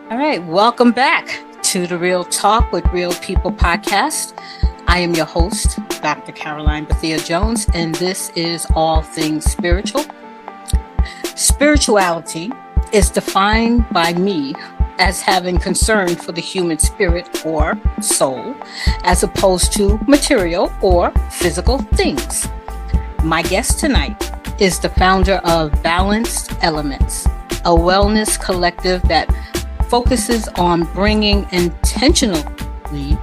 All right, welcome back to the Real Talk with Real People podcast. I am your host, Dr. Caroline Bethea-Jones, and this is All Things Spiritual. Spirituality is defined by me as having concern for the human spirit or soul, as opposed to material or physical things. My guest tonight is the founder of Balanced Elements, a wellness collective that focuses on bringing intentionally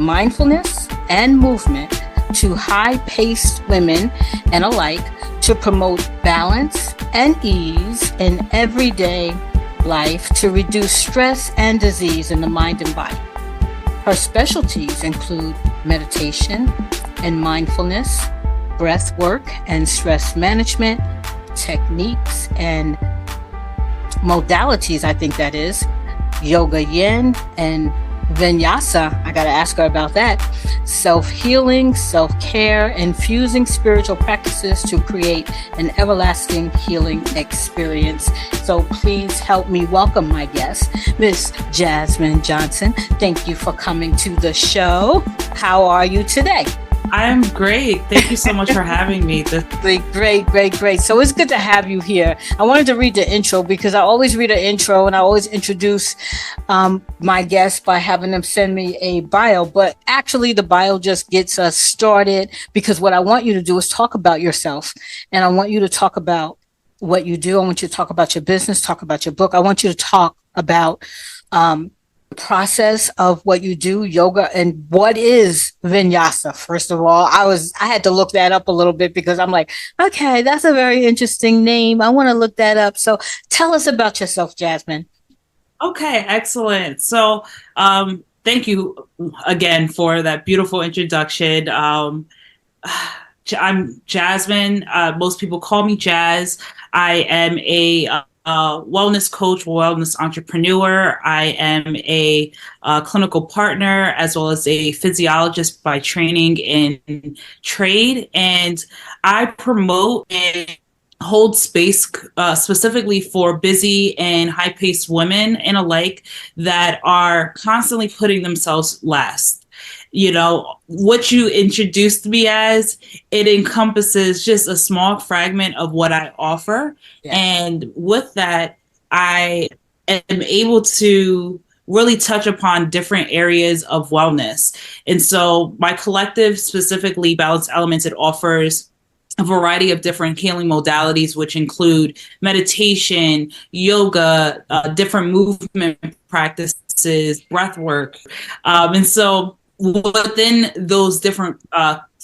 mindfulness and movement to high-paced women and alike to promote balance and ease in everyday life to reduce stress and disease in the mind and body. Her specialties include meditation and mindfulness, breath work and stress management, techniques and modalities, I think that is, yoga yin and Yinyasa, I got to ask her about that, self-healing, self-care, infusing spiritual practices to create an everlasting healing experience. So please help me welcome my guest, Miss Jasmine Johnson. Thank you for coming to the show. How are you today? I'm great. Thank you so much for having me. Great. So it's good to have you here. I wanted to read the intro because I always read an intro and I always introduce my guests by having them send me a bio. But actually, the bio just gets us started because what I want you to do is talk about yourself. And I want you to talk about what you do. I want you to talk about your business, talk about your book. I want you to talk about process of what you do, yoga, and what is Vinyasa. First of all, I had to look that up a little bit because I'm like, okay, that's a very interesting name. I want to look that up. So tell us about yourself, Jasmine. Okay, excellent. So thank you again for that beautiful introduction. I'm Jasmine. Most people call me Jazz. I am a wellness coach, wellness entrepreneur. I am a clinical partner as well as a physiologist by training in trade. And I promote and hold space specifically for busy and high-paced women and alike that are constantly putting themselves last. You know, what you introduced me as, it encompasses just a small fragment of what I offer. Yeah. And with that, I am able to really touch upon different areas of wellness. And so my collective, specifically Balanced Elements, it offers a variety of different healing modalities, which include meditation, yoga, different movement practices, breath work. And so within those different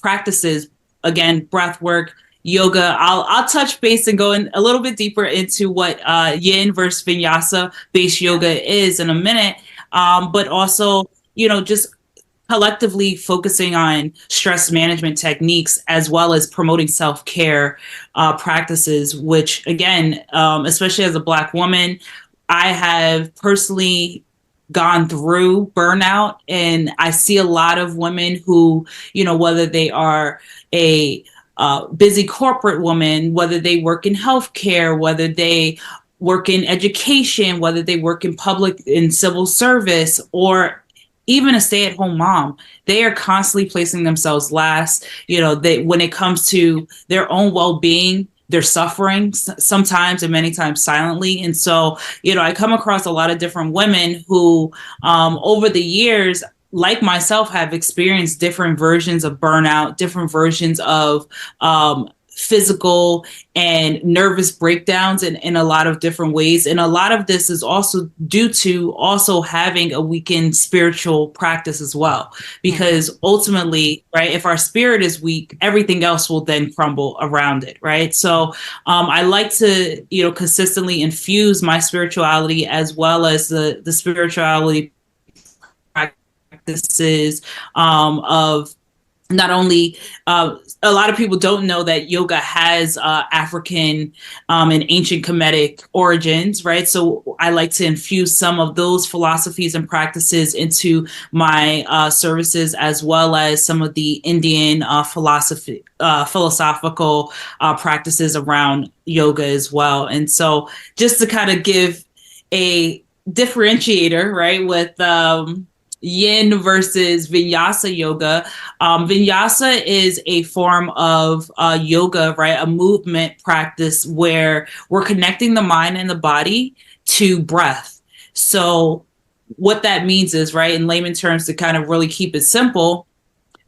practices, again, breath work, yoga, I'll touch base and go in a little bit deeper into what yin versus vinyasa based yoga is in a minute. But also, just collectively focusing on stress management techniques as well as promoting self-care practices, which again, especially as a Black woman, I have personally gone through burnout, and I see a lot of women who, whether they are a busy corporate woman, whether they work in healthcare, whether they work in education, whether they work in public in civil service, or even a stay-at-home mom, they are constantly placing themselves last. When it comes to their own well-being, they're suffering sometimes and many times silently. And so, I come across a lot of different women who, over the years, like myself, have experienced different versions of burnout, different versions of physical and nervous breakdowns in a lot of different ways. And a lot of this is also due to also having a weakened spiritual practice as well, because ultimately, right, if our spirit is weak, everything else will then crumble around it. Right. So I like to, consistently infuse my spirituality as well as the spirituality practices of not only a lot of people don't know that yoga has African and ancient Kemetic origins, right? So I like to infuse some of those philosophies and practices into my services, as well as some of the Indian philosophical practices around yoga as well. And so just to kind of give a differentiator, right, with yin versus vinyasa yoga. Vinyasa is a form of yoga, right, a movement practice where we're connecting the mind and the body to breath. So what that means is, right, in layman terms, to kind of really keep it simple,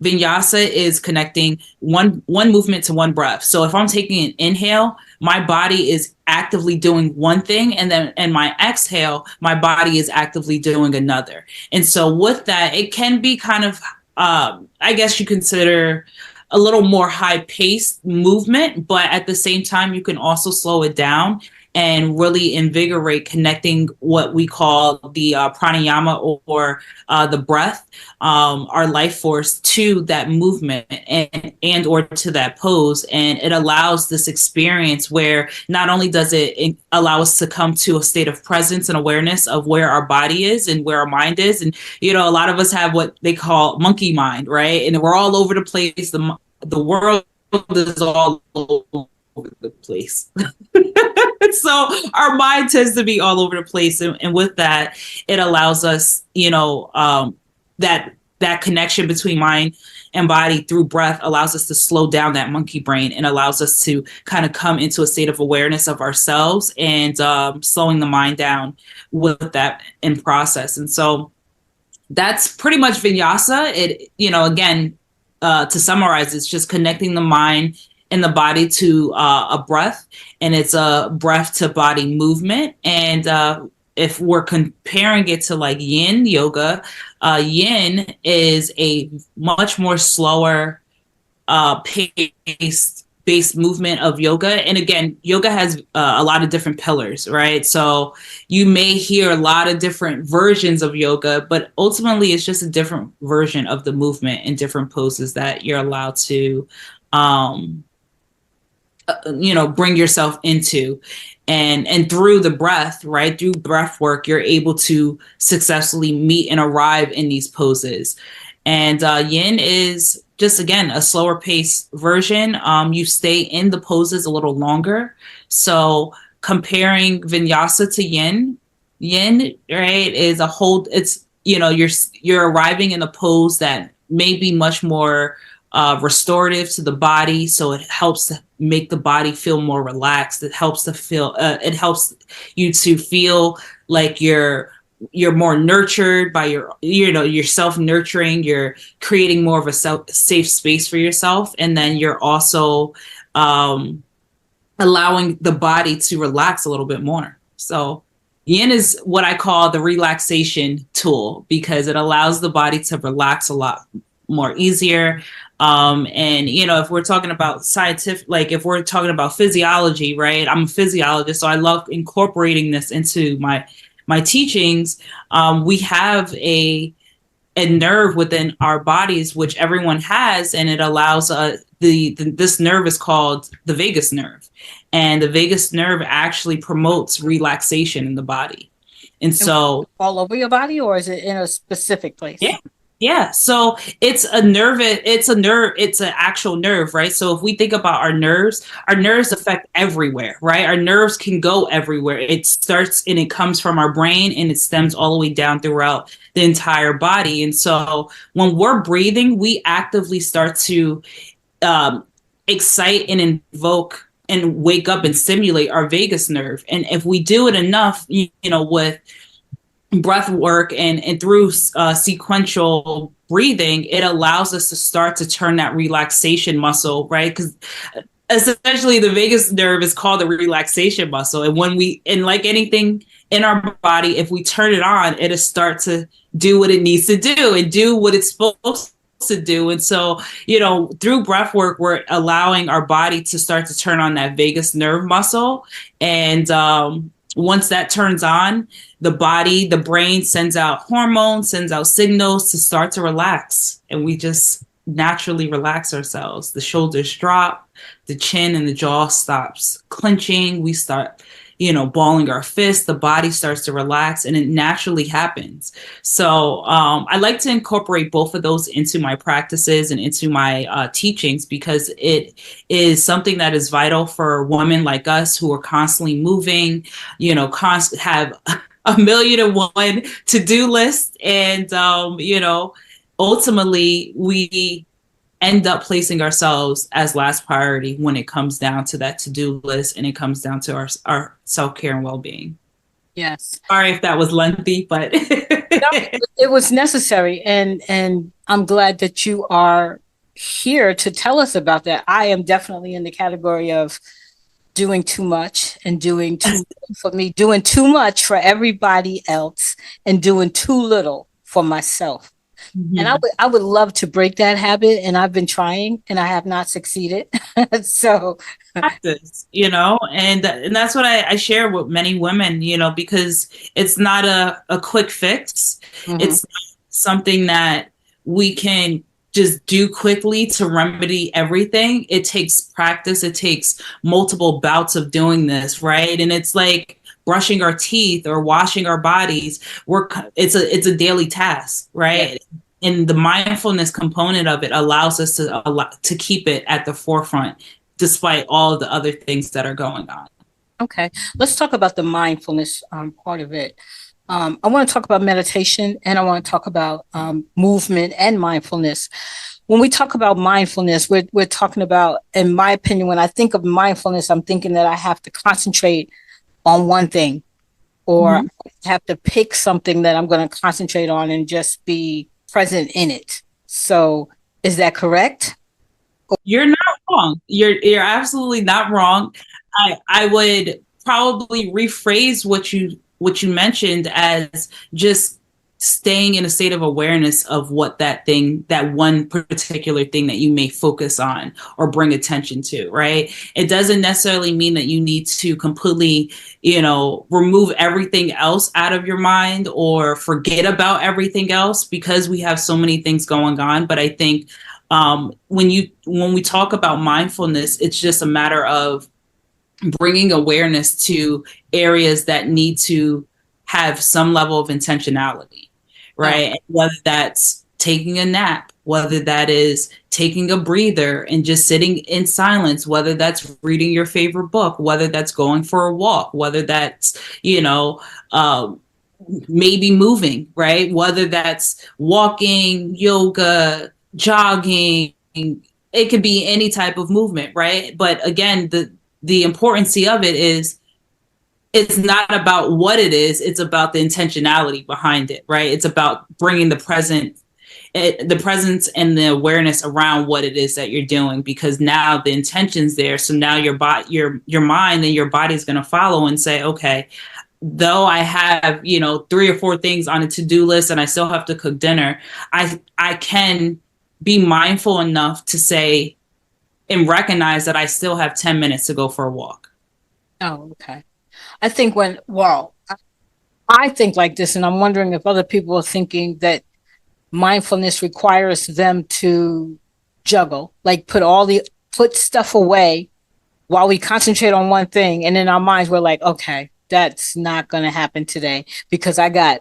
Vinyasa is connecting one movement to one breath. So if I'm taking an inhale, my body is actively doing one thing, and then in my exhale, my body is actively doing another. And so with that, it can be kind of, I guess you consider a little more high paced movement, but at the same time, you can also slow it down and really invigorate connecting what we call the pranayama, or the breath, our life force, to that movement and or to that pose. And it allows this experience where not only does it allow us to come to a state of presence and awareness of where our body is and where our mind is. And, a lot of us have what they call monkey mind, right? And we're all over the place. The world is all over the place. So our mind tends to be all over the place. And with that, it allows us, that connection between mind and body through breath allows us to slow down that monkey brain and allows us to kind of come into a state of awareness of ourselves, and slowing the mind down with that in process. And so that's pretty much vinyasa. It, again, to summarize, it's just connecting the mind and the body to a breath, and it's a breath to body movement. And if we're comparing it to like yin yoga, yin is a much more slower paced based movement of yoga. And again, yoga has a lot of different pillars, right? So you may hear a lot of different versions of yoga, but ultimately it's just a different version of the movement and different poses that you're allowed to bring yourself into. And through the breath, right, through breath work, you're able to successfully meet and arrive in these poses. And yin is just, again, a slower pace version. You stay in the poses a little longer. So comparing vinyasa to yin, right, is a whole, it's, you're arriving in a pose that may be much more restorative to the body. So it helps to make the body feel more relaxed. It helps it helps you to feel like you're more nurtured by you're self-nurturing. You're creating more of a safe space for yourself. And then you're also allowing the body to relax a little bit more. So yin is what I call the relaxation tool, because it allows the body to relax a lot more easier. And if we're talking about scientific, like if we're talking about physiology, right? I'm a physiologist, so I love incorporating this into my teachings. We have a nerve within our bodies, which everyone has, and it allows this nerve is called the vagus nerve, and the vagus nerve actually promotes relaxation in the body. And so all over your body, or is it in a specific place? Yeah. So it's a nerve. It's an actual nerve, right? So if we think about our nerves affect everywhere, right? Our nerves can go everywhere. It starts and it comes from our brain, and it stems all the way down throughout the entire body. And so when we're breathing, we actively start to excite and invoke and wake up and stimulate our vagus nerve. And if we do it enough, with breath work and through sequential breathing, it allows us to start to turn that relaxation muscle, right? Because essentially the vagus nerve is called the relaxation muscle. And like anything in our body, if we turn it on, it'll start to do what it needs to do and do what it's supposed to do. And so, through breath work, we're allowing our body to start to turn on that vagus nerve muscle. And once that turns on, the brain sends out hormones, sends out signals to start to relax. And we just naturally relax ourselves. The shoulders drop, the chin and the jaw stops clenching. We start, balling our fists. The body starts to relax, and it naturally happens. So I like to incorporate both of those into my practices and into my teachings, because it is something that is vital for women like us who are constantly moving, have a million and one to-do list. And, ultimately we end up placing ourselves as last priority when it comes down to that to-do list and it comes down to our self-care and well-being. Yes. Sorry if that was lengthy, but No, it was necessary. And I'm glad that you are here to tell us about that. I am definitely in the category of doing too much and doing too little for me, doing too much for everybody else and doing too little for myself. Mm-hmm. And I would love to break that habit, and I've been trying and I have not succeeded. So practice, and that's what I share with many women, because it's not a quick fix. Mm-hmm. It's something that we can just do quickly to remedy everything. It takes practice. It takes multiple bouts of doing this, right? And it's like brushing our teeth or washing our bodies. It's a daily task, right? Yeah. And the mindfulness component of it allows us to keep it at the forefront, despite all of the other things that are going on. Okay, let's talk about the mindfulness part of it. I want to talk about meditation, and I want to talk about movement and mindfulness. When we talk about mindfulness, we're talking about, in my opinion, when I think of mindfulness, I'm thinking that I have to concentrate on one thing, or mm-hmm. have to pick something that I'm going to concentrate on and just be present in it. So is that correct? You're not wrong. You're absolutely not wrong. I would probably rephrase what you mentioned as just staying in a state of awareness of what that one particular thing that you may focus on or bring attention to, right? It doesn't necessarily mean that you need to completely, remove everything else out of your mind or forget about everything else, because we have so many things going on. But I think when we talk about mindfulness, it's just a matter of bringing awareness to areas that need to have some level of intentionality, right? Oh. Whether that's taking a nap, whether that is taking a breather and just sitting in silence, whether that's reading your favorite book, whether that's going for a walk, whether that's, maybe moving, right? Whether that's walking, yoga, jogging, it could be any type of movement, right? But again, the importance of it is it's not about what it is, it's about the intentionality behind it, right? It's about bringing the presence and the awareness around what it is that you're doing, because now the intention's there. So now your mind and your body is going to follow and say, okay, though I have, 3 or 4 things on a to-do list and I still have to cook dinner, I can be mindful enough to say and recognize that I still have 10 minutes to go for a walk. Oh, okay. I think I think like this, and I'm wondering if other people are thinking that mindfulness requires them to juggle, like put stuff away while we concentrate on one thing. And in our minds, we're like, okay, that's not going to happen today because I got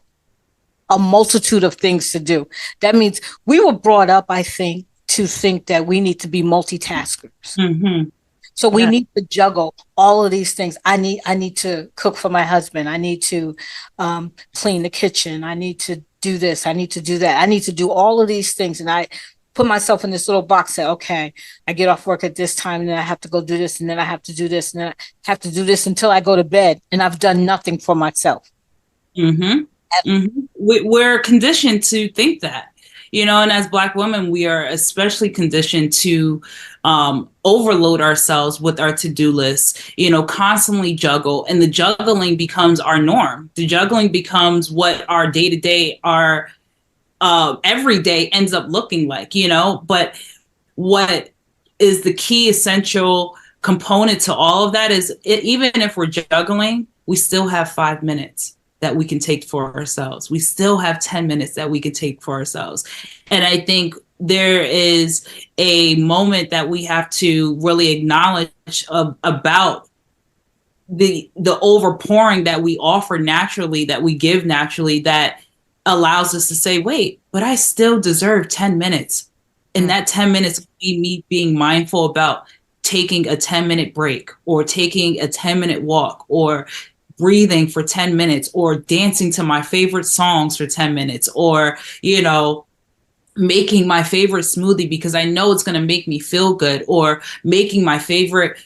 a multitude of things to do. That means we were brought up, I think, to think that we need to be multitaskers. Mm-hmm. So we need to juggle all of these things. I need to cook for my husband. I need to clean the kitchen. I need to do this. I need to do that. I need to do all of these things. And I put myself in this little box that, okay, I get off work at this time and then I have to go do this and then I have to do this and then I have to do this until I go to bed, and I've done nothing for myself. Mm-hmm. Mm-hmm. We're conditioned to think that. And as Black women, we are especially conditioned to overload ourselves with our to-do lists, constantly juggle. And the juggling becomes our norm. The juggling becomes what our day-to-day, our every day ends up looking like, But what is the key essential component to all of that is even if we're juggling, we still have 5 minutes that we can take for ourselves. We still have 10 minutes that we can take for ourselves. And I think there is a moment that we have to really acknowledge about the overpouring that we offer naturally, that we give naturally, that allows us to say, wait, but I still deserve 10 minutes. And that 10 minutes would be me being mindful about taking a 10-minute break or taking a 10-minute walk or breathing for 10 minutes, or dancing to my favorite songs for 10 minutes, or, making my favorite smoothie because I know it's going to make me feel good, or making my favorite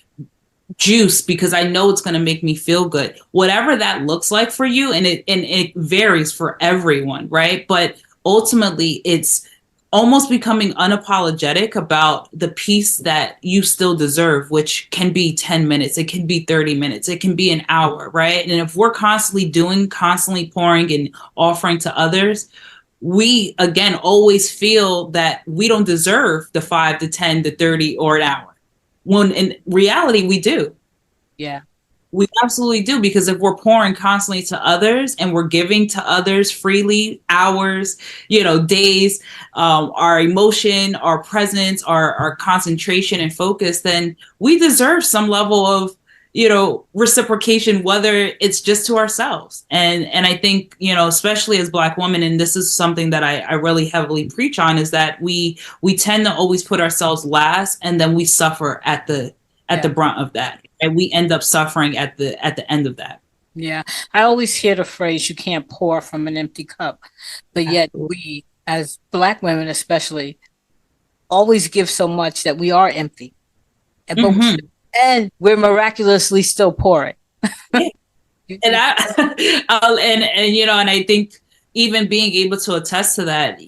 juice because I know it's going to make me feel good. Whatever that looks like for you, and it varies for everyone, right? But ultimately, it's almost becoming unapologetic about the peace that you still deserve, which can be 10 minutes, it can be 30 minutes, it can be an hour, right? And if we're constantly pouring and offering to others, we again always feel that we don't deserve the 5 to 10 to 30 or an hour, when in reality we do. Yeah. We absolutely do, because if we're pouring constantly to others and we're giving to others freely, hours, days, our emotion, our presence, our concentration and focus, then we deserve some level of reciprocation, whether it's just to ourselves. And I think, especially as Black women, and this is something that I really heavily preach on, is that we tend to always put ourselves last, and then we suffer at the brunt of that, and we end up suffering at the end of that. Yeah. I always hear the phrase, you can't pour from an empty cup, but yet we, as Black women especially, always give so much that we are empty, and and we're miraculously still pouring. And and I think even being able to attest to that,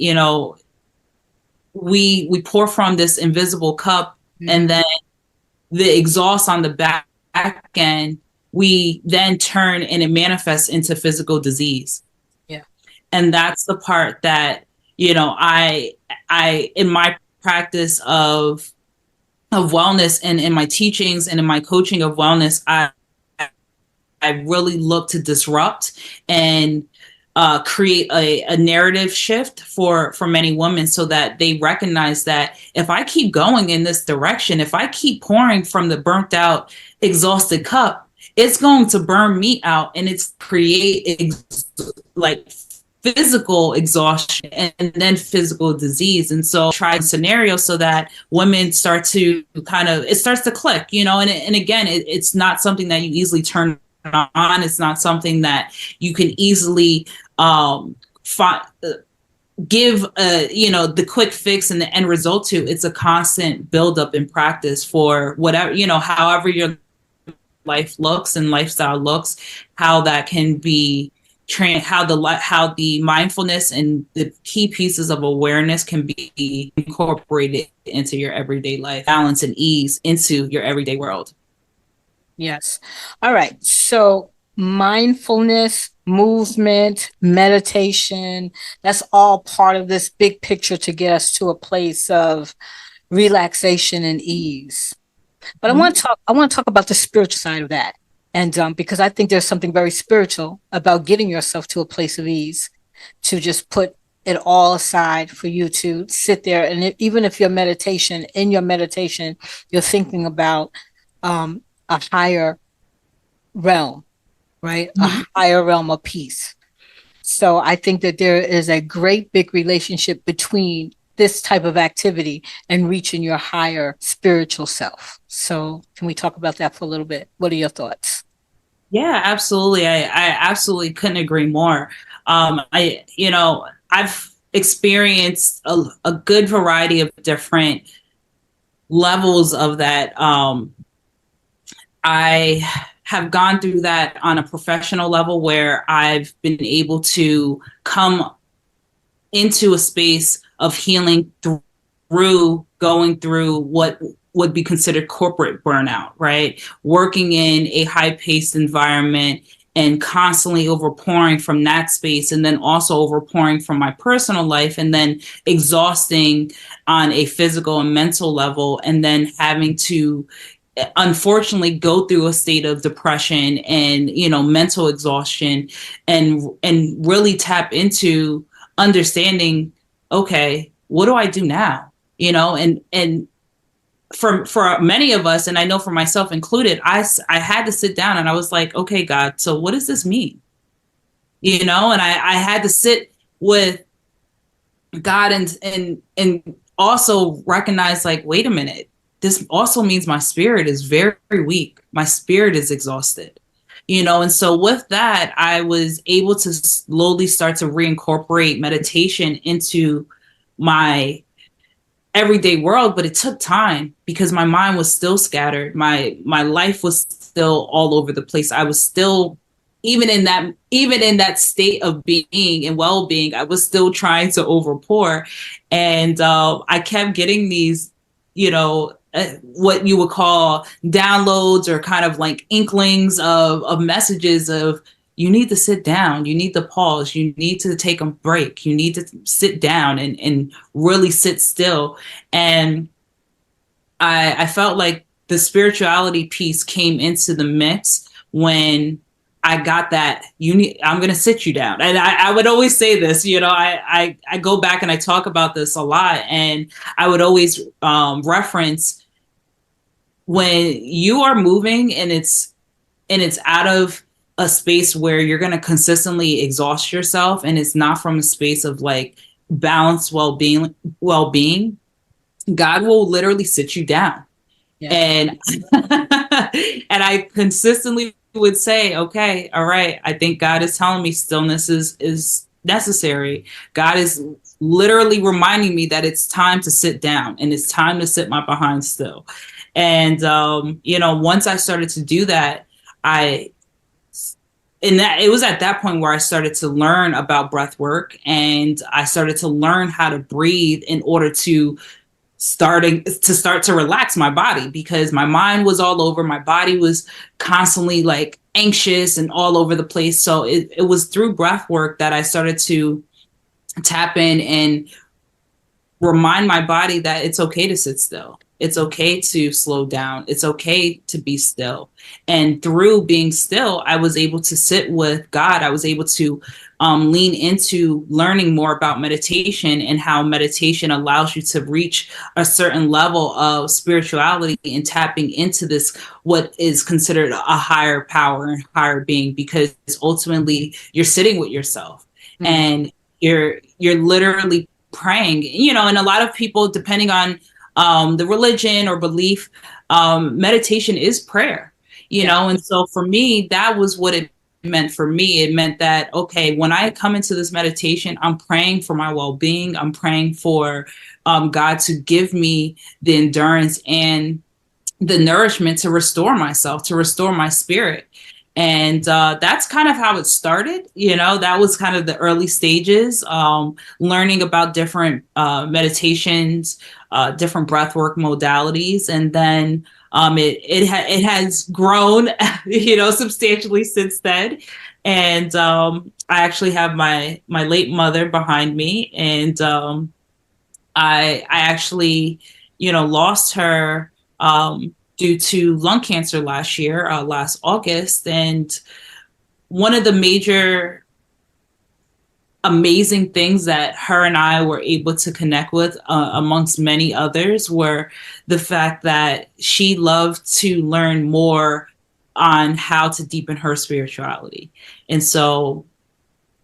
we pour from this invisible cup, and then the exhaust on the back end, we then turn and it manifests into physical disease. Yeah. And that's the part that, I in my practice of wellness, and in my teachings and in my coaching of wellness, I really look to disrupt and create a narrative shift for many women, so that they recognize that if I keep going in this direction, if I keep pouring from the burnt out, exhausted cup, it's going to burn me out, and it's create like physical exhaustion and then physical disease. And so try a scenario so that women start to it starts to click, and again, it's not something that you easily turn on. It's not something that you can easily give the quick fix and the end result to. It's a constant buildup in practice for whatever, however your life looks and lifestyle looks, how that can be how the mindfulness and the key pieces of awareness can be incorporated into your everyday life, balance and ease into your everyday world. Yes. All right. So mindfulness, movement, meditation, that's all part of this big picture to get us to a place of relaxation and ease. But I want to talk about the spiritual side of that. And because I think there's something very spiritual about getting yourself to a place of ease, to just put it all aside for you to sit there. And even if in your meditation, you're thinking about a higher realm, right? A higher realm of peace. So I think that there is a great big relationship between this type of activity and reaching your higher spiritual self. So can we talk about that for a little bit? What are your thoughts? Yeah, absolutely. I absolutely couldn't agree more. I've experienced a good variety of different levels of that. I have gone through that on a professional level, where I've been able to come into a space of healing through going through what would be considered corporate burnout, right? Working in a high-paced environment and constantly overpouring from that space, and then also overpouring from my personal life, and then exhausting on a physical and mental level, and then having to unfortunately go through a state of depression and mental exhaustion, and really tap into understanding, okay, what do I do now? And for many of us, and I know for myself included, I had to sit down and I was like, okay, God, so what does this mean? And I had to sit with God and also recognize, like, wait a minute, this also means my spirit is very weak. My spirit is exhausted. And so with that, I was able to slowly start to reincorporate meditation into my everyday world, but it took time because my mind was still scattered. My life was still all over the place. I was still even in that state of being and well-being, I was still trying to overpour. And I kept getting these, what you would call downloads or kind of like inklings of messages of, you need to sit down, you need to pause, you need to take a break, you need to sit down and really sit still. And I felt like the spirituality piece came into the mix when I got that, I'm going to sit you down. And I would always say this, I go back and I talk about this a lot. And I would always reference, when you are moving and it's out of a space where you're going to consistently exhaust yourself, and it's not from a space of like balanced well-being, God will literally sit you down. Yeah. And and I consistently would say, okay, all right, I think God is telling me stillness is necessary. God is literally reminding me that it's time to sit down and it's time to sit my behind still. And once I started to do that, it was at that point where I started to learn about breath work, and I started to learn how to breathe in order to start to relax my body, because my mind was all over, my body was constantly like anxious and all over the place. So it was through breath work that I started to tap in and remind my body that it's okay to sit still. It's okay to slow down. It's okay to be still. And through being still, I was able to sit with God. I was able to lean into learning more about meditation and how meditation allows you to reach a certain level of spirituality and tapping into this, what is considered a higher power and higher being, because ultimately you're sitting with yourself. Mm-hmm. And you're literally praying, and a lot of people, depending on the religion or belief, meditation is prayer, know. And so for me, that was what it meant for me. It meant that, okay, when I come into this meditation, I'm praying for my well-being. I'm praying for God to give me the endurance and the nourishment to restore myself, to restore my spirit. And that's kind of how it started. That was kind of the early stages, learning about different meditations, different breathwork modalities. And then it has grown, substantially since then. And I actually have my late mother behind me. And I actually, lost her due to lung cancer last year, last August. And one of the major amazing things that her and I were able to connect with, amongst many others, were the fact that she loved to learn more on how to deepen her spirituality. And so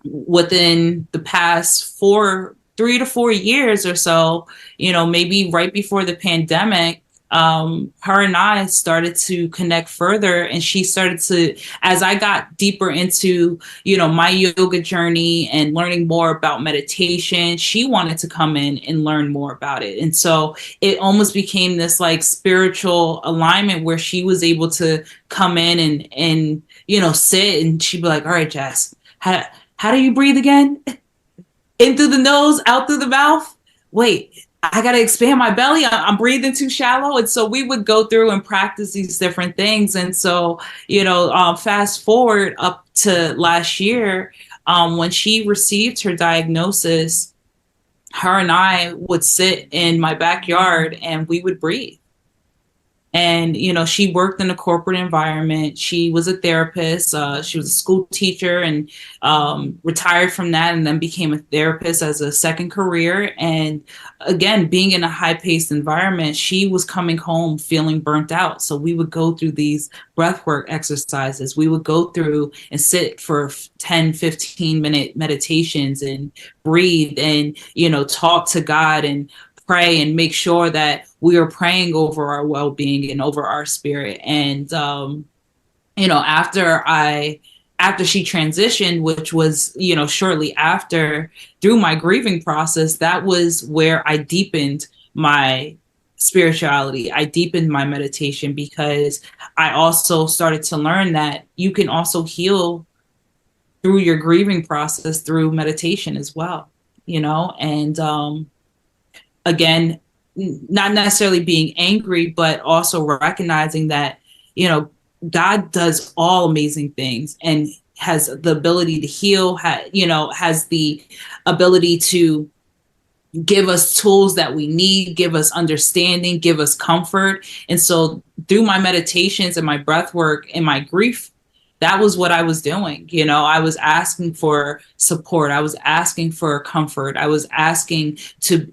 within the past 3 to 4 years or so, maybe right before the pandemic, her and I started to connect further, and she started to, as I got deeper into, my yoga journey and learning more about meditation, she wanted to come in and learn more about it. And so it almost became this like spiritual alignment where she was able to come in and sit, and she'd be like, all right, Jess, how do you breathe again? In through the nose, out through the mouth. Wait, I got to expand my belly. I'm breathing too shallow. And so we would go through and practice these different things. And so, fast forward up to last year, when she received her diagnosis, her and I would sit in my backyard and we would breathe. And, she worked in a corporate environment. She was a therapist. She was a school teacher and retired from that, and then became a therapist as a second career. And again, being in a high-paced environment, she was coming home feeling burnt out. So we would go through these breathwork exercises. We would go through and sit for 10, 15-minute meditations and breathe and, talk to God and pray and make sure that we are praying over our well-being and over our spirit. And after she transitioned, which was, shortly after, through my grieving process, that was where I deepened my spirituality. I deepened my meditation, because I also started to learn that you can also heal through your grieving process through meditation as well, and again, not necessarily being angry, but also recognizing that, you know, God does all amazing things and has the ability to heal, has the ability to give us tools that we need, give us understanding, give us comfort. And so through my meditations and my breath work and my grief, that was what I was doing. I was asking for support. I was asking for comfort. I was asking to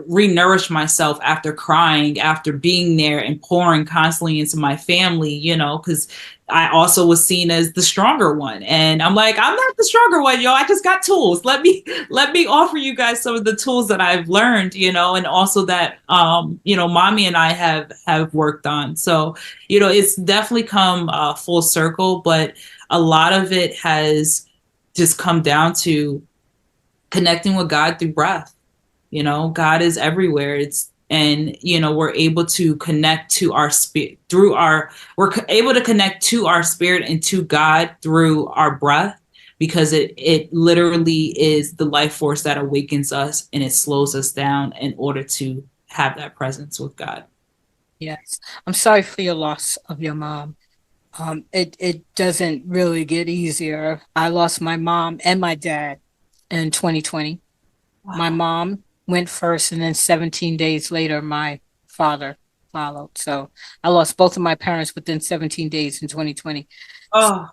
re-nourish myself after crying, after being there and pouring constantly into my family, because I also was seen as the stronger one. And I'm like, I'm not the stronger one, yo. I just got tools. Let me offer you guys some of the tools that I've learned, and also that mommy and I have worked on. So, it's definitely come full circle, but a lot of it has just come down to connecting with God through breath. God is everywhere. We're able to connect to our spirit we're able to connect to our spirit and to God through our breath, because it literally is the life force that awakens us and it slows us down in order to have that presence with God. Yes. I'm sorry for your loss of your mom. It doesn't really get easier. I lost my mom and my dad in 2020. My Wow. mom went first, and then 17 days later, my father followed. So I lost both of my parents within 17 days in 2020. Oh,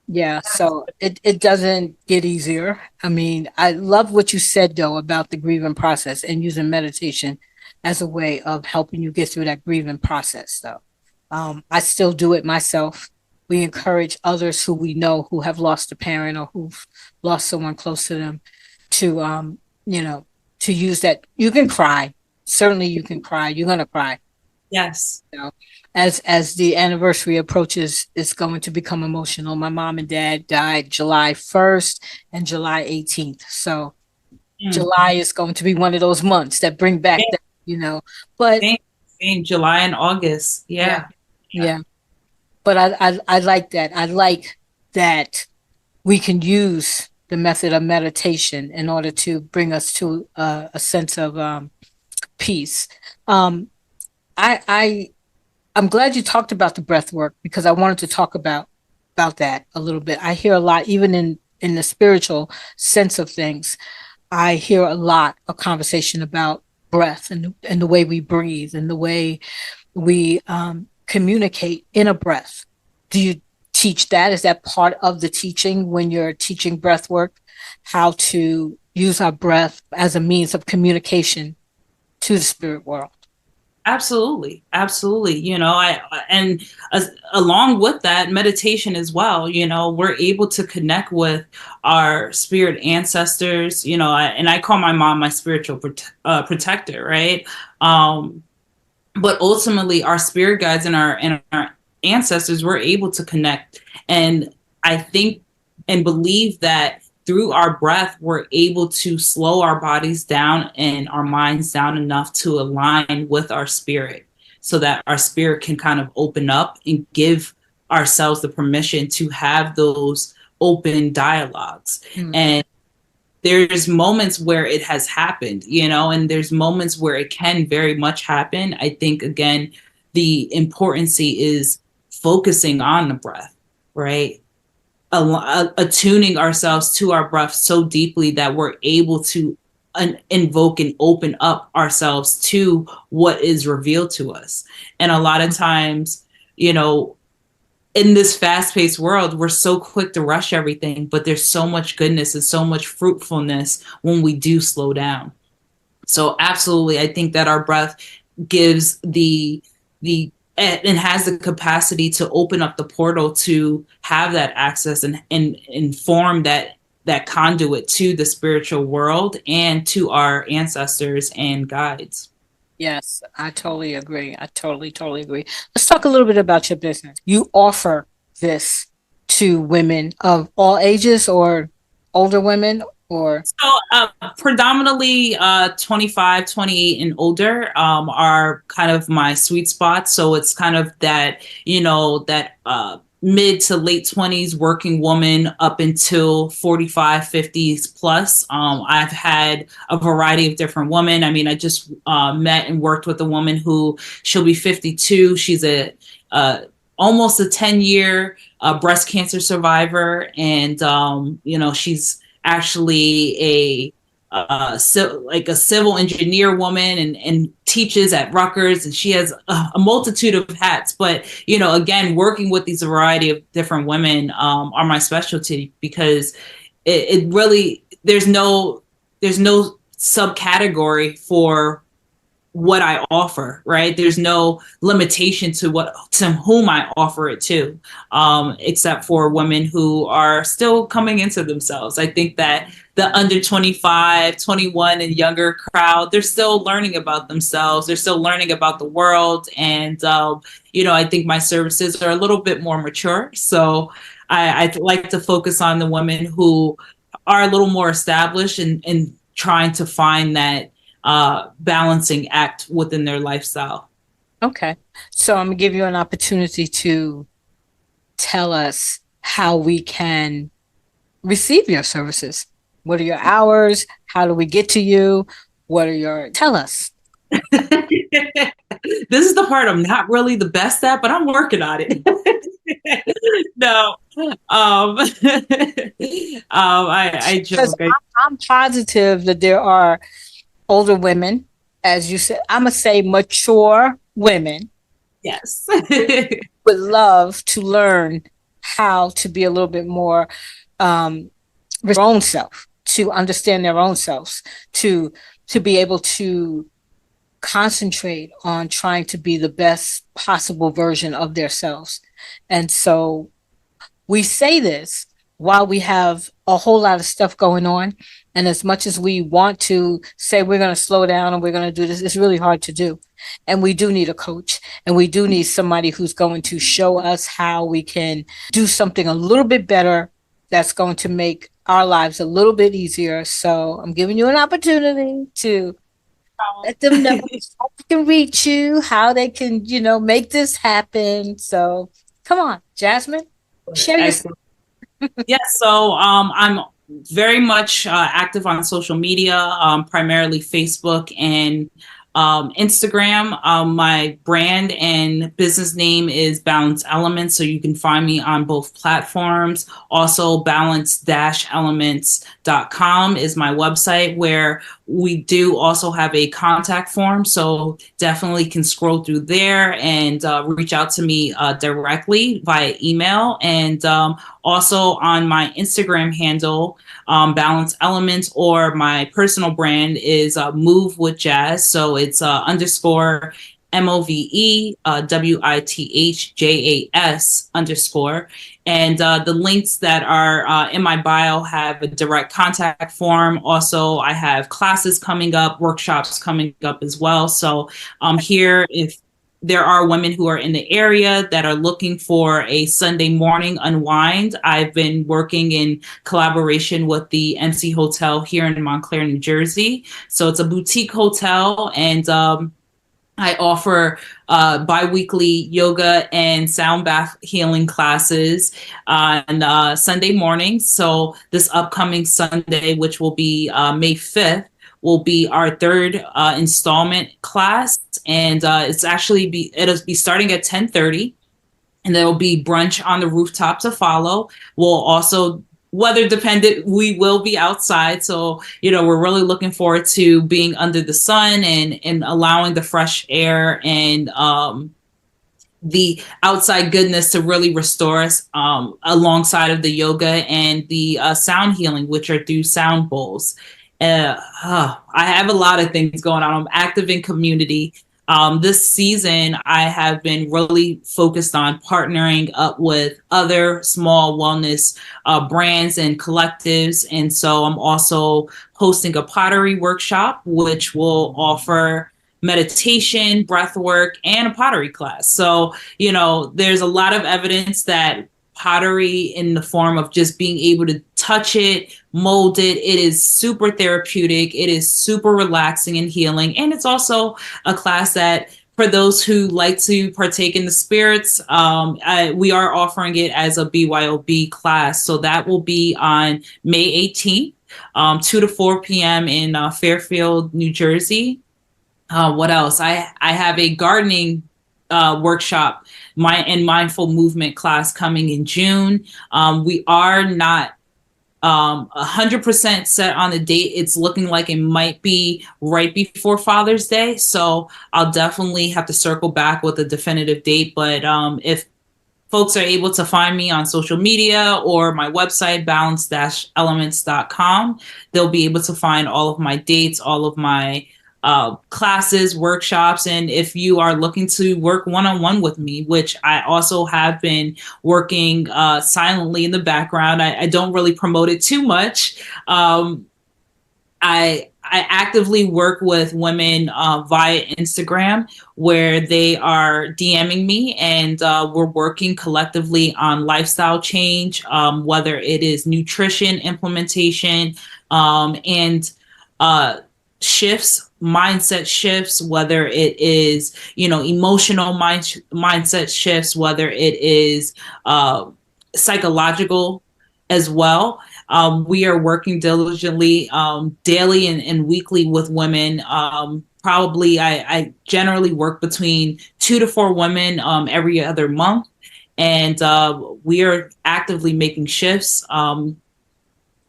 Yeah, so it doesn't get easier. I mean, I love what you said though about the grieving process and using meditation as a way of helping you get through that grieving process though. I still do it myself. We encourage others who we know who have lost a parent or who've lost someone close to them to you know, to use that. You can cry. Certainly you can cry. You're gonna cry. yes. You know, as the anniversary approaches, it's going to become emotional. My mom and dad died July 1st and July 18th. So Mm. July is going to be one of those months that bring back Yeah, that. But same July and August. yeah, Yeah. Yeah. yeah. But I like that. I like that we can use the method of meditation in order to bring us to a sense of peace. Um, I I'm glad you talked about the breath work because I wanted to talk about that a little bit. I hear a lot, even in the spiritual sense of things. I hear a lot of conversation about breath and the way we breathe and the way we communicate in a breath. Do you teach that? Is that part of the teaching when you're teaching breath work? How to use our breath as a means of communication to the spirit world? Absolutely, absolutely. And along with that, meditation as well. We're able to connect with our spirit ancestors. And I call my mom my spiritual protector, right? But ultimately, our spirit guides and our ancestors were able to connect, and I think and believe that through our breath, we're able to slow our bodies down and our minds down enough to align with our spirit so that our spirit can kind of open up and give ourselves the permission to have those open dialogues. Mm. And there's moments where it has happened, and there's moments where it can very much happen. I think, again, the importancy is focusing on the breath, right? Attuning ourselves to our breath so deeply that we're able to invoke and open up ourselves to what is revealed to us. And a lot of times, in this fast-paced world, we're so quick to rush everything, but there's so much goodness and so much fruitfulness when we do slow down. So absolutely, I think that our breath gives the and has the capacity to open up the portal to have that access and form that conduit to the spiritual world and to our ancestors and guides. Yes, I totally agree. I totally agree. Let's talk a little bit about your business. You offer this to women of all ages or older women or? So predominantly 25, 28 and older are kind of my sweet spot. So it's kind of that, that mid to late 20s working woman up until 45, 50s plus. I've had a variety of different women. I mean, I just met and worked with a woman who she'll be 52. She's almost a 10-year breast cancer survivor. And, she's actually a civil engineer woman and teaches at Rutgers, and she has a multitude of hats. But again, working with these variety of different women are my specialty, because it really there's no subcategory for what I offer, right? There's no limitation to whom I offer it to, except for women who are still coming into themselves. I think that the under 25, 21 and younger crowd, they're still learning about themselves. They're still learning about the world. And, I think my services are a little bit more mature. So I like to focus on the women who are a little more established and trying to find that balancing act within their lifestyle. Okay. So I'm gonna give you an opportunity to tell us how we can receive your services. What are your hours? How do we get to you? Tell us. This is the part I'm not really the best at, but I'm working on it. No. I joke. I'm positive that there are older women, as you said, I'm going to say mature women. Yes. Would love to learn how to be a little bit more their own self, to understand their own selves, to be able to concentrate on trying to be the best possible version of themselves. And so we say this while we have a whole lot of stuff going on. And as much as we want to say we're going to slow down and we're going to do this, it's really hard to do. And we do need a coach, and we do need somebody who's going to show us how we can do something a little bit better that's going to make our lives a little bit easier. So I'm giving you an opportunity to let them know how they can reach you, how they can, make this happen. So come on, Jasmine, share your. Yes. So I'm very much active on social media, primarily Facebook and Instagram. My brand and business name is Balance Elements, so you can find me on both platforms. Also, balance-elements.com is my website, where we do also have a contact form, so definitely can scroll through there and reach out to me directly via email. And also on my Instagram handle, Balance Elements, or my personal brand is Move with Jazz. So it's _MOVE WITHJAS _. And the links that are in my bio have a direct contact form. Also, I have classes coming up, workshops coming up as well. So here, if there are women who are in the area that are looking for a Sunday morning unwind, I've been working in collaboration with the MC Hotel here in Montclair, New Jersey. So it's a boutique hotel, and I offer bi-weekly yoga and sound bath healing classes on Sunday mornings. So this upcoming Sunday, which will be May 5th, will be our third installment class. And it'll be starting at 10:30. And there will be brunch on the rooftop to follow. We'll also, weather dependent, we will be outside. So, we're really looking forward to being under the sun and allowing the fresh air and the outside goodness to really restore us, alongside of the yoga and the sound healing, which are through sound bowls. I have a lot of things going on. I'm active in community. This season, I have been really focused on partnering up with other small wellness brands and collectives. And so I'm also hosting a pottery workshop, which will offer meditation, breath work, and a pottery class. So, there's a lot of evidence that pottery in the form of just being able to touch it, mold it. It is super therapeutic. It is super relaxing and healing. And it's also a class that, for those who like to partake in the spirits, we are offering it as a BYOB class. So that will be on May 18th, 2 to 4 p.m. in Fairfield, New Jersey. What else? I have a gardening workshop, mindful movement class coming in June. We are not 100% set on the date. It's looking like it might be right before Father's Day. So I'll definitely have to circle back with a definitive date. But if folks are able to find me on social media or my website, balance-elements.com, they'll be able to find all of my dates, all of my classes, workshops. And if you are looking to work one-on-one with me, which I also have been working silently in the background, I don't really promote it too much. I actively work with women via Instagram, where they are DMing me, and we're working collectively on lifestyle change, whether it is nutrition implementation and shifts, mindset shifts, whether it is, emotional mindset shifts, whether it is psychological as well. We are working diligently daily and weekly with women. Probably I generally work between 2 to 4 women every other month. And we are actively making shifts.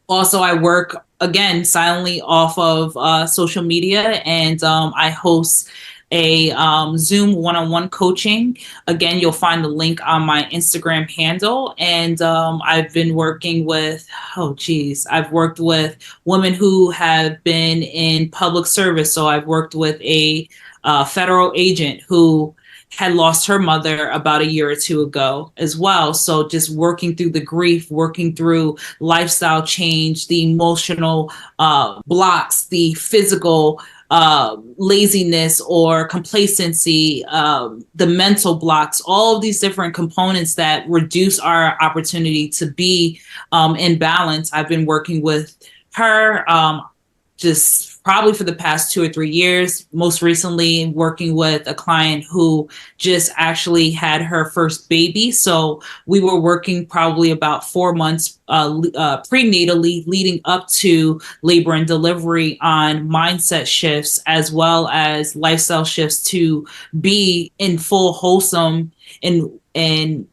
Also, I work, again, silently off of social media, and I host a Zoom one-on-one coaching. Again, you'll find the link on my Instagram handle. And I've been working with, I've worked with women who have been in public service. So I've worked with a federal agent who had lost her mother about a year or two ago as well. So just working through the grief, working through lifestyle change, the emotional blocks, the physical laziness or complacency, the mental blocks, all of these different components that reduce our opportunity to be in balance. I've been working with her just probably for the past 2 or 3 years, most recently working with a client who just actually had her first baby. So we were working probably about 4 months prenatally leading up to labor and delivery on mindset shifts, as well as lifestyle shifts to be in full wholesome and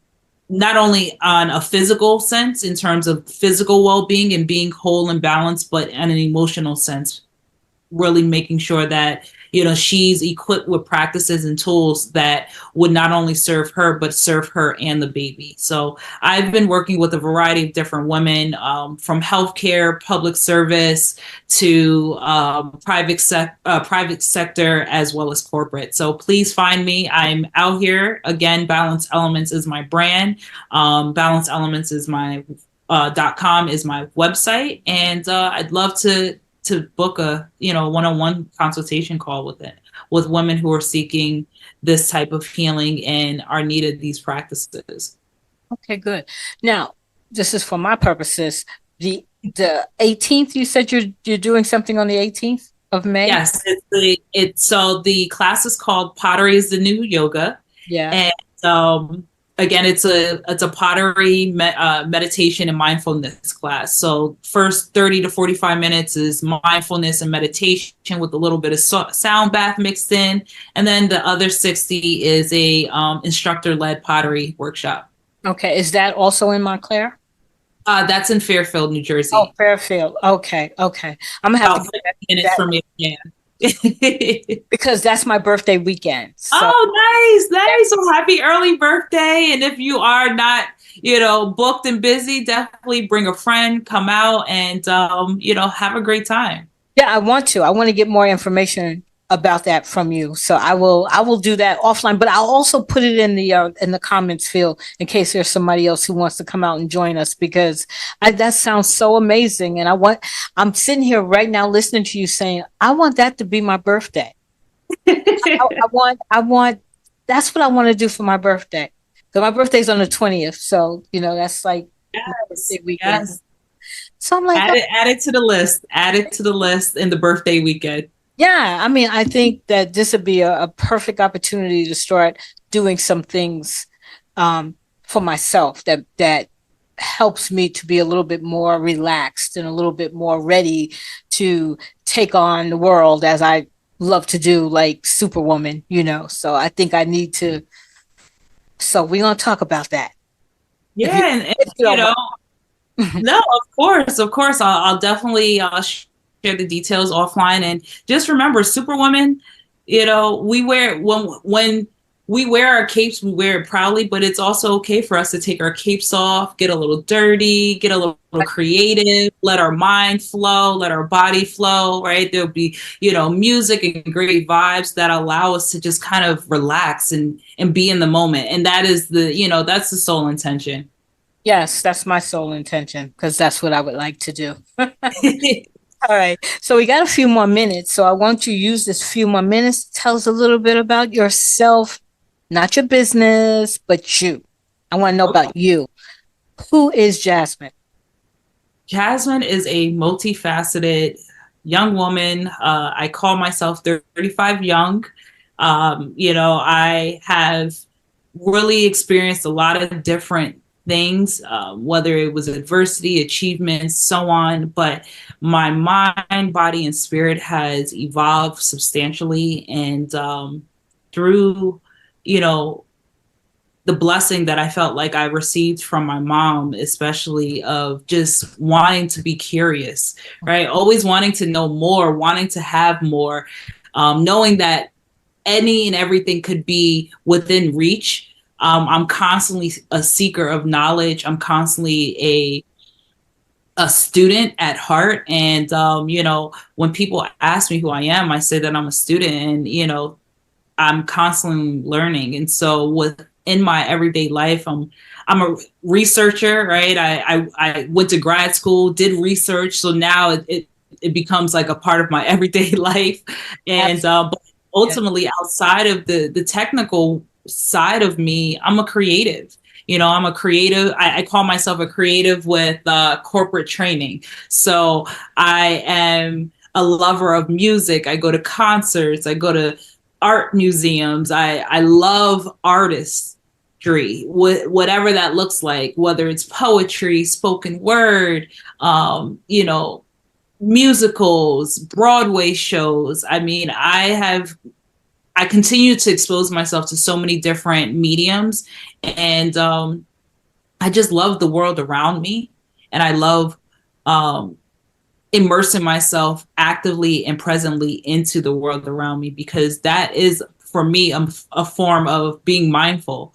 not only on a physical sense in terms of physical well-being and being whole and balanced, but in an emotional sense, really making sure that, she's equipped with practices and tools that would not only serve her, but serve her and the baby. So I've been working with a variety of different women, from healthcare, public service, to private sector, as well as corporate. So please find me. I'm out here. Again, Balance Elements is my brand. Balance Elements is my .com is my website. And I'd love to book a one-on-one consultation call with women who are seeking this type of healing and are needed these practices. Okay, good. Now, this is for my purposes. The 18th, you said you're doing something on the 18th of May? Yes, so the class is called Pottery is the New Yoga. Yeah. And again, it's a pottery meditation and mindfulness class. So first 30 to 45 minutes is mindfulness and meditation with a little bit of sound bath mixed in. And then the other 60 is a instructor-led pottery workshop. Okay. Is that also in Montclair? That's in Fairfield, New Jersey. Oh, Fairfield. Okay. I'm going to have to get minutes from you. Yeah. Because that's my birthday weekend. So. Oh, nice. So happy early birthday. And if you are not, booked and busy, definitely bring a friend, come out and, have a great time. Yeah, I want to get more information about that from you. So I will do that offline, but I'll also put it in the comments field in case there's somebody else who wants to come out and join us, because that sounds so amazing. And I'm sitting here right now listening to you saying, I want that to be my birthday. I want, that's what I want to do for my birthday. So my birthday's on the 20th. So, that's like my Yes, birthday weekend. yes. So I'm like, Add it to the list. Add it to the list in the birthday weekend. yeah, I mean, I think that this would be a perfect opportunity to start doing some things for myself that helps me to be a little bit more relaxed and a little bit more ready to take on the world as I love to do, like Superwoman. So I think I need to. So we're gonna talk about that if you Yeah, if you you don't know, mind. no, of course, I'll definitely share the details offline. And just remember, Superwoman, we wear when we wear our capes, we wear it proudly, but it's also okay for us to take our capes off, get a little dirty, get a little creative, let our mind flow, let our body flow, right? There'll be, music and great vibes that allow us to just kind of relax and be in the moment. And that is that's the sole intention. Yes, that's my sole intention because that's what I would like to do. All right. So we got a few more minutes. So I want you to use this few more minutes to tell us a little bit about yourself, not your business, but you. I want to know Okay. about you. Who is Jasmine? Jasmine is a multifaceted young woman. I call myself 35 young. I have really experienced a lot of different things, whether it was adversity, achievements, so on. But my mind, body, and spirit has evolved substantially. And through, you know, the blessing that I felt like I received from my mom, especially of just wanting to be curious, right? Always wanting to know more, wanting to have more, knowing that any and everything could be within reach. I'm constantly a seeker of knowledge. I'm constantly a student at heart. And, when people ask me who I am, I say that I'm a student and, I'm constantly learning. And so within my everyday life, I'm a researcher, right? I went to grad school, did research. So now it becomes like a part of my everyday life. And Absolutely. but ultimately outside of the technical side of me, I'm a creative. I'm a creative. I call myself a creative with corporate training. So I am a lover of music. I go to concerts. I go to art museums. I love artistry, whatever that looks like, whether it's poetry, spoken word, musicals, Broadway shows. I mean, I continue to expose myself to so many different mediums, and I just love the world around me, and I love um, immersing myself actively and presently into the world around me, because that is for me a form of being mindful,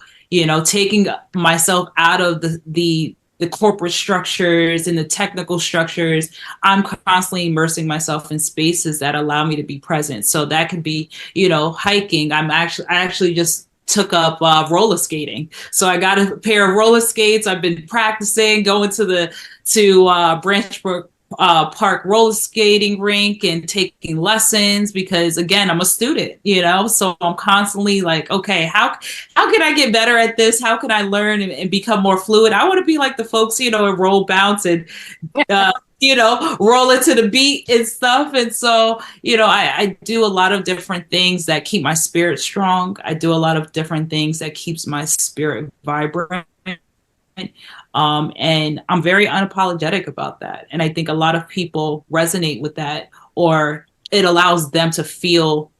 taking myself out of the corporate structures and the technical structures. I'm constantly immersing myself in spaces that allow me to be present. So that could be, hiking. I actually just took up roller skating. So I got a pair of roller skates. I've been practicing, going to Branchbrook park roller skating rink and taking lessons, because again, I'm a student, so I'm constantly like, okay, how can I get better at this? How can I learn and become more fluid? I want to be like the folks, and roll bounce and uh, roll it to the beat and stuff. And so, I do a lot of different things that keep my spirit strong. I do a lot of different things that keeps my spirit vibrant. And I'm very unapologetic about that. And I think a lot of people resonate with that, or it allows them to feel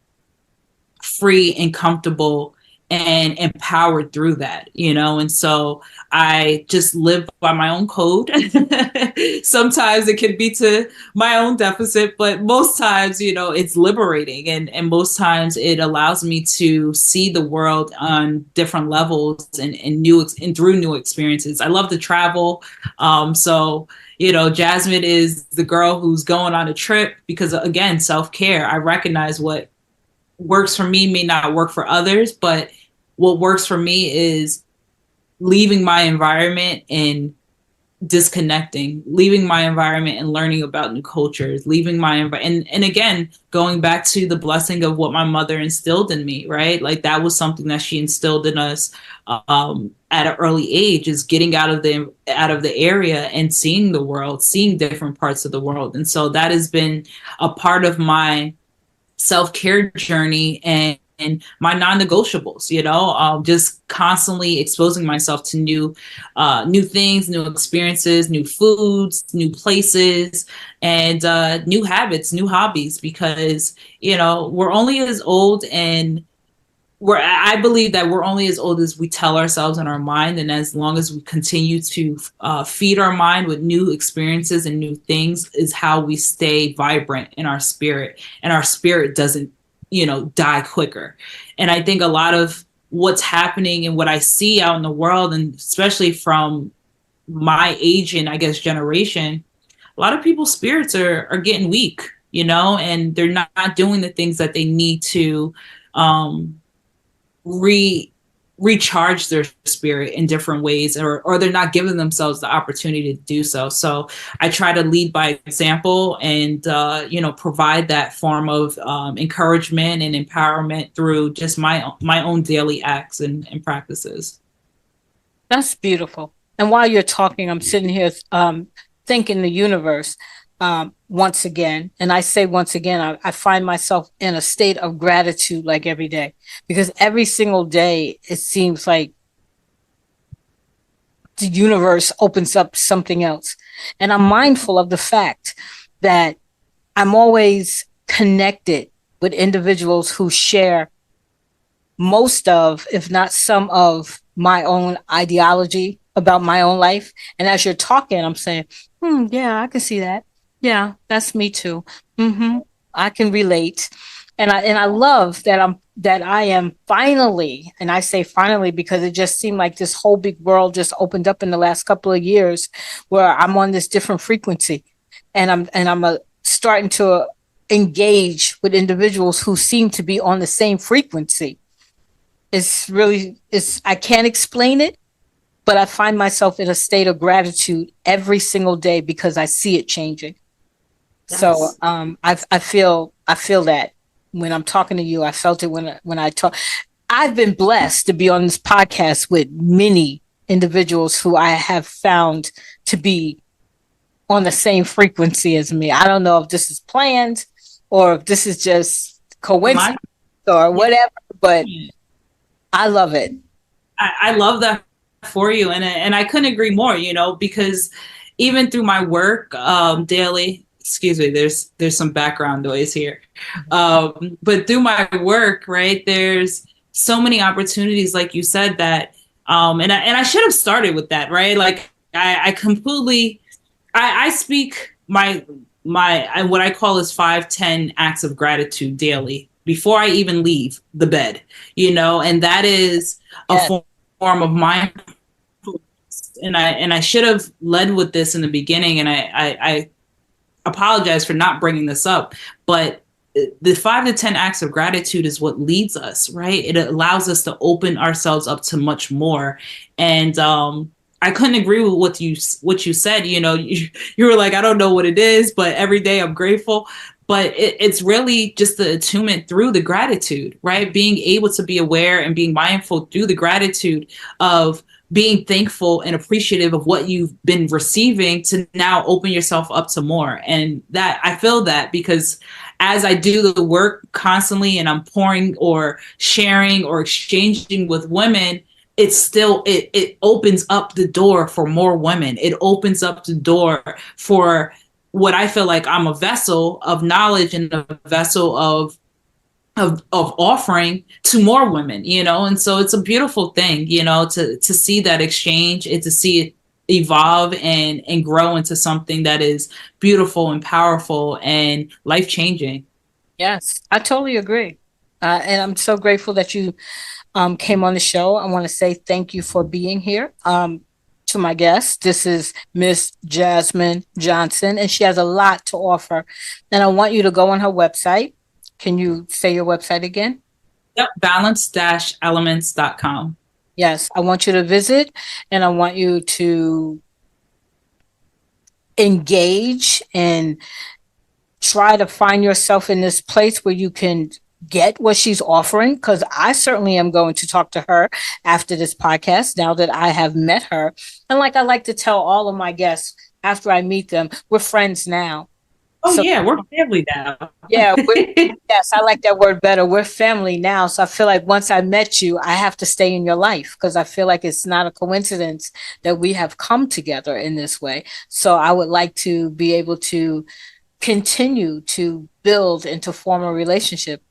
free and comfortable and empowered through that, and so I just live by my own code. Sometimes it can be to my own deficit, but most times, it's liberating, and most times it allows me to see the world on different levels and through new experiences. I love to travel. So Jasmine is the girl who's going on a trip because, again, self-care. I recognize what works for me may not work for others, but what works for me is leaving my environment and disconnecting, leaving my environment and learning about new cultures, leaving my environment. And again, going back to the blessing of what my mother instilled in me, right? Like that was something that she instilled in us at an early age, is getting out of the area and seeing the world, seeing different parts of the world. And so that has been a part of my self-care journey and my non-negotiables, just constantly exposing myself to new things, new experiences, new foods, new places, and new habits, new hobbies, because we're only as old, and I believe that we're only as old as we tell ourselves in our mind. And as long as we continue to feed our mind with new experiences and new things, is how we stay vibrant in our spirit, and our spirit doesn't, die quicker. And I think a lot of what's happening and what I see out in the world, and especially from my age and I guess generation, a lot of people's spirits are getting weak, and they're not doing the things that they need to recharge their spirit in different ways, or they're not giving themselves the opportunity to do so. So I try to lead by example and provide that form of encouragement and empowerment through just my own daily acts and practices. That's beautiful. And while you're talking, I'm sitting here thinking the universe once again. And I say once again, I find myself in a state of gratitude like every day, because every single day it seems like the universe opens up something else. And I'm mindful of the fact that I'm always connected with individuals who share most of, if not some of, my own ideology about my own life. And as you're talking, I'm saying, yeah, I can see that. Yeah, that's me too. I can relate. And I love that I am finally, and I say finally because it just seemed like this whole big world just opened up in the last couple of years, where I'm on this different frequency, and I'm starting to engage with individuals who seem to be on the same frequency. I can't explain it, but I find myself in a state of gratitude every single day because I see it changing. Yes. So I feel that when I'm talking to you. I felt it when I talk. I've been blessed to be on this podcast with many individuals who I have found to be on the same frequency as me. I don't know if this is planned or if this is just coincidence or whatever, but I love it. I love that for you. And I couldn't agree more, because even through my work daily, excuse me, there's some background noise here. But through my work, right, there's so many opportunities, like you said, that, and I should have started with that, right? Like I speak my what I call is 5-10 acts of gratitude daily before I even leave the bed, and that is a form of mindfulness. And I should have led with this in the beginning, and I apologize for not bringing this up, but the 5 to 10 acts of gratitude is what leads us, right? It allows us to open ourselves up to much more. And I couldn't agree with what you said. You were like, I don't know what it is, but every day I'm grateful. But it's really just the attunement through the gratitude, right? Being able to be aware and being mindful through the gratitude of being thankful and appreciative of what you've been receiving, to now open yourself up to more. And that I feel that because as I do the work constantly and I'm pouring or sharing or exchanging with women, it's still, it opens up the door for more women. It opens up the door for what I feel like I'm a vessel of knowledge and a vessel of offering to more women, and so it's a beautiful thing, to see that exchange and to see it evolve and grow into something that is beautiful and powerful and life-changing. Yes, I totally agree. And I'm so grateful that you came on the show. I want to say thank you for being here. To my guest, this is Miss Jasmine Johnson, and she has a lot to offer. And I want you to go on her website. Can you say your website again? Yep, balance-elements.com. Yes, I want you to visit, and I want you to engage and try to find yourself in this place where you can get what she's offering, because I certainly am going to talk to her after this podcast now that I have met her. And like I like to tell all of my guests after I meet them, we're friends now. Oh, so, yeah, we're family now. Yeah, yes, I like that word better. We're family now. So I feel like once I met you, I have to stay in your life, because I feel like it's not a coincidence that we have come together in this way. So I would like to be able to continue to build and to form a relationship,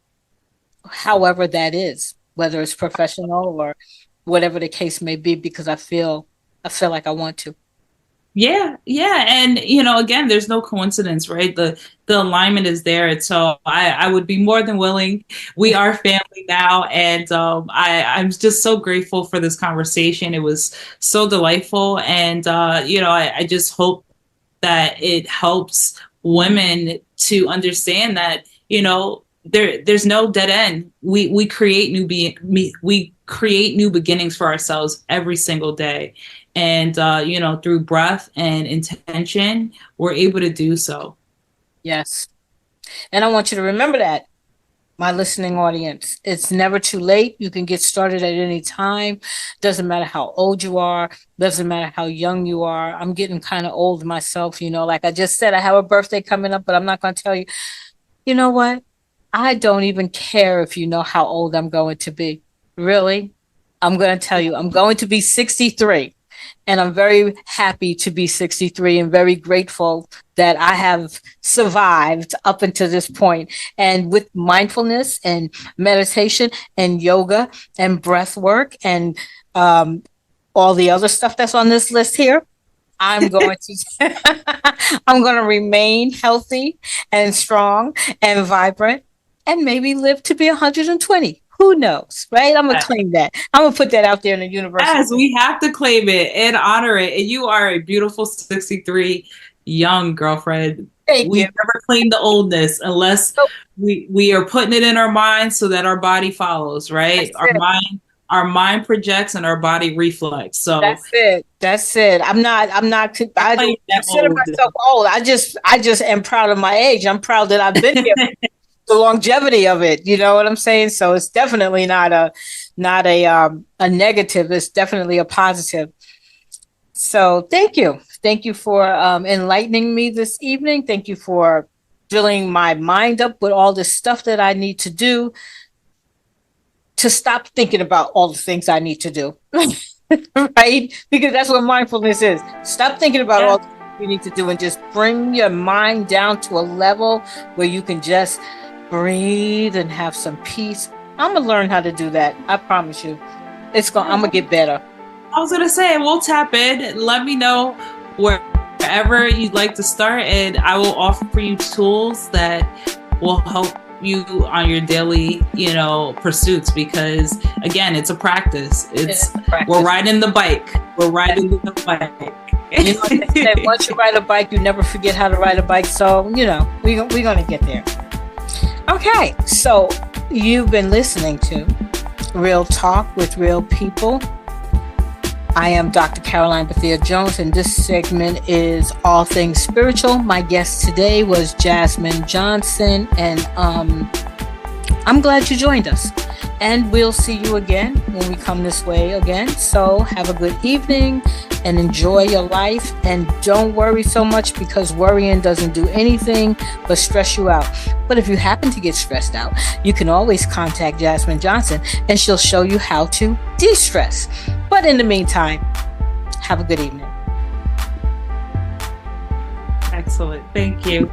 however that is, whether it's professional or whatever the case may be, because I feel like I want to. Yeah. And again, there's no coincidence, right? The alignment is there, and so I would be more than willing. We are family now, and I'm just so grateful for this conversation. It was so delightful, and I just hope that it helps women to understand that there's no dead end. We create we create new beginnings for ourselves every single day. And, through breath and intention, we're able to do so. Yes. And I want you to remember that, my listening audience. It's never too late. You can get started at any time. Doesn't matter how old you are. Doesn't matter how young you are. I'm getting kind of old myself, like I just said, I have a birthday coming up, but I'm not going to tell you. You know what? I don't even care if you know how old I'm going to be. Really? I'm going to tell you, I'm going to be 63. And I'm very happy to be 63 and very grateful that I have survived up until this point. And with mindfulness and meditation and yoga and breath work and all the other stuff that's on this list here, I'm going to remain healthy and strong and vibrant and maybe live to be 120. Who knows, right? I'm going to claim that. I'm going to put that out there in the universe. Yes, we have to claim it and honor it. And you are a beautiful 63 young girlfriend. Thank we you. Never claim the oldness unless we are putting it in our mind so that our body follows, right? Our mind projects and our body reflects. So that's it. I don't consider myself old. I just am proud of my age. I'm proud that I've been here. The longevity of it, you know what I'm saying? So it's definitely not a negative. It's definitely a positive. So thank you for enlightening me this evening. Thank you for filling my mind up with all this stuff that I need to do to stop thinking about all the things I need to do. Right? Because that's what mindfulness is. Stop thinking about all the things you need to do and just bring your mind down to a level where you can just breathe and have some peace. I'm gonna learn how to do that. I promise you. I'm gonna get better. I was gonna say, we'll tap in. Let me know wherever you'd like to start, and I will offer you tools that will help you on your daily, pursuits. Because again, it's a practice. We're riding the bike. They said, once you ride a bike, you never forget how to ride a bike. So we're gonna get there. Okay, so you've been listening to Real Talk with Real People. I am Dr. Caroline Bethea-Jones, and this segment is All Things Spiritual. My guest today was Jasmine Johnson, and I'm glad you joined us. And we'll see you again when we come this way again. So have a good evening and enjoy your life. And don't worry so much, because worrying doesn't do anything but stress you out. But if you happen to get stressed out, you can always contact Jasmine Johnson and she'll show you how to de-stress. But in the meantime, have a good evening. Excellent. Thank you.